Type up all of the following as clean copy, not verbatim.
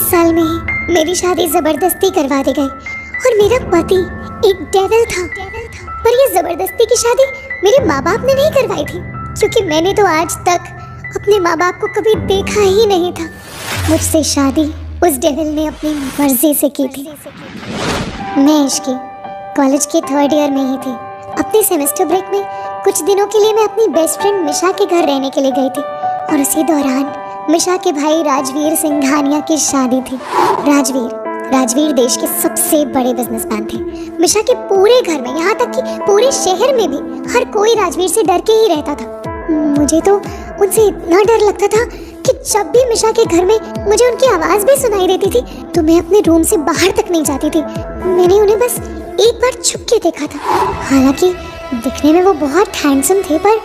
21 साल में ही मेरी शादी जबरदस्ती करवा दी गई और मेरा पति एक डेविल था। पर ये जबरदस्ती की शादी मेरे माँ बाप ने नहीं करवाई थी, क्योंकि मैंने तो आज तक अपने माँ बाप को कभी देखा ही नहीं था। मुझसे शादी उस डेविल ने अपनी मर्जी से की थी। मैं इश्की कॉलेज के 3rd ईयर में ही थी। अपने सेमेस्टर ब्रेक में कुछ दिनों के लिए मैं अपनी बेस्ट फ्रेंड मिशा के घर रहने के लिए गई थी और उसी दौरान मिशा के भाई राजवीर सिंघानिया की शादी थी। राजवीर देश के सबसे बड़े बिजनेसमैन थे। मिशा के पूरे घर में, यहाँ तक कि पूरे शहर में भी हर कोई राजवीर से डर के ही रहता था। मुझे तो उनसे इतना डर लगता था कि जब भी मिशा के घर में मुझे उनकी आवाज़ भी सुनाई देती थी तो मैं अपने रूम से बाहर तक नहीं जाती थी। मैंने उन्हें बस एक बार छुप के देखा था। हालांकि दिखने में वो बहुत हैंडसम थे, पर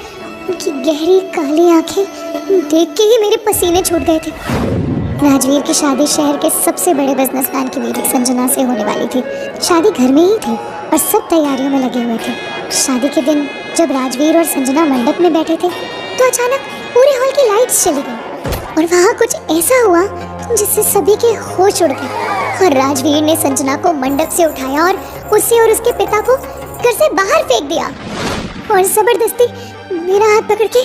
उनकी गहरी काली आंखें देख के ही मेरे पसीने छूट गए थे। राजवीर की शादी शहर के सबसे बड़े बिजनेसमैन की बेटी संजना से होने वाली थी। शादी घर में ही थी और सब तैयारियों में लगे हुए थे। शादी के दिन जब राजवीर और संजना मंडप में बैठे थे तो अचानक पूरे हॉल की लाइट्स चली गई और वहाँ कुछ ऐसा हुआ जिससे सभी के होश उड़ गए और राजवीर ने संजना को मंडप से उठाया और उसे और उसके पिता को घर से बाहर फेंक दिया और जबरदस्ती मेरा हाथ पकड़ के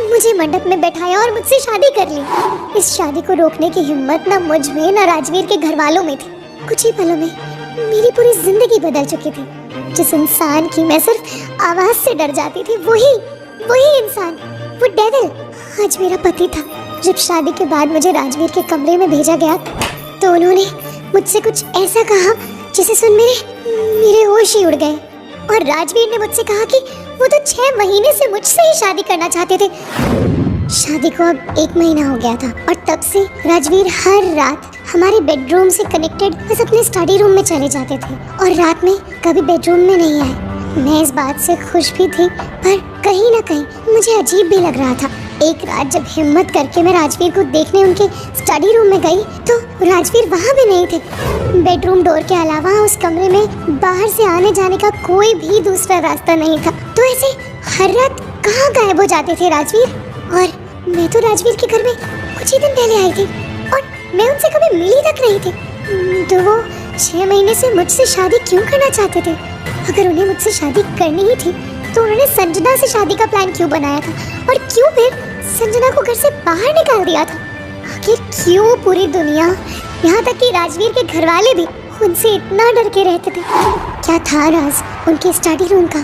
मुझे मंडप में बैठाया और मुझसे शादी कर ली। इस शादी को रोकने की हिम्मत ना मुझ में ना राजवीर के घर वालों में थी। कुछ ही पलों में मेरी पूरी जिंदगी बदल चुकी थी। जिस इंसान की मैं सिर्फ आवाज से डर जाती थी, वही इंसान, वो डेविल आज मेरा पति था। जब शादी के बाद मुझे राजवीर के कमरे में भेजा गया तो उन्होंने मुझसे कुछ ऐसा कहा जिसे सुन मेरे होश ही उड़ गए और राजवीर ने मुझसे कहा कि वो तो 6 महीने से मुझसे ही शादी करना चाहते थे। शादी को अब 1 महीना हो गया था और तब से राजवीर हर रात हमारे बेडरूम से कनेक्टेड बस अपने स्टडी रूम में चले जाते थे और रात में कभी बेडरूम में नहीं आए। मैं इस बात से खुश भी थी, पर कहीं ना कहीं मुझे अजीब भी लग रहा था। एक रात जब हिम्मत करके मैं राजवीर को देखने उनके स्टडी रूम में गई तो राजवीर वहाँ भी नहीं थे। बेडरूम डोर के अलावा उस कमरे में बाहर से आने जाने का कोई भी दूसरा रास्ता नहीं था। तो ऐसे हर रात कहाँ गायब हो जाते थे राजवीर। और मैं तो राजवीर के घर में कुछ ही दिन पहले आई थी और मैं उनसे कभी मिली तक नहीं थी। तो वो 6 महीने से मुझसे शादी क्यों करना चाहते थे? अगर उन्हें मुझसे शादी करनी ही थी तो उन्होंने संजना से शादी का प्लान क्यों बनाया था और क्यों फिर संजना को घर से बाहर निकाल दिया था? आखिर क्यों पूरी दुनिया, यहाँ तक कि राजवीर के घर वाले भी उनसे इतना डर के रहते थे? क्या था राज उनके स्टडी रूम का?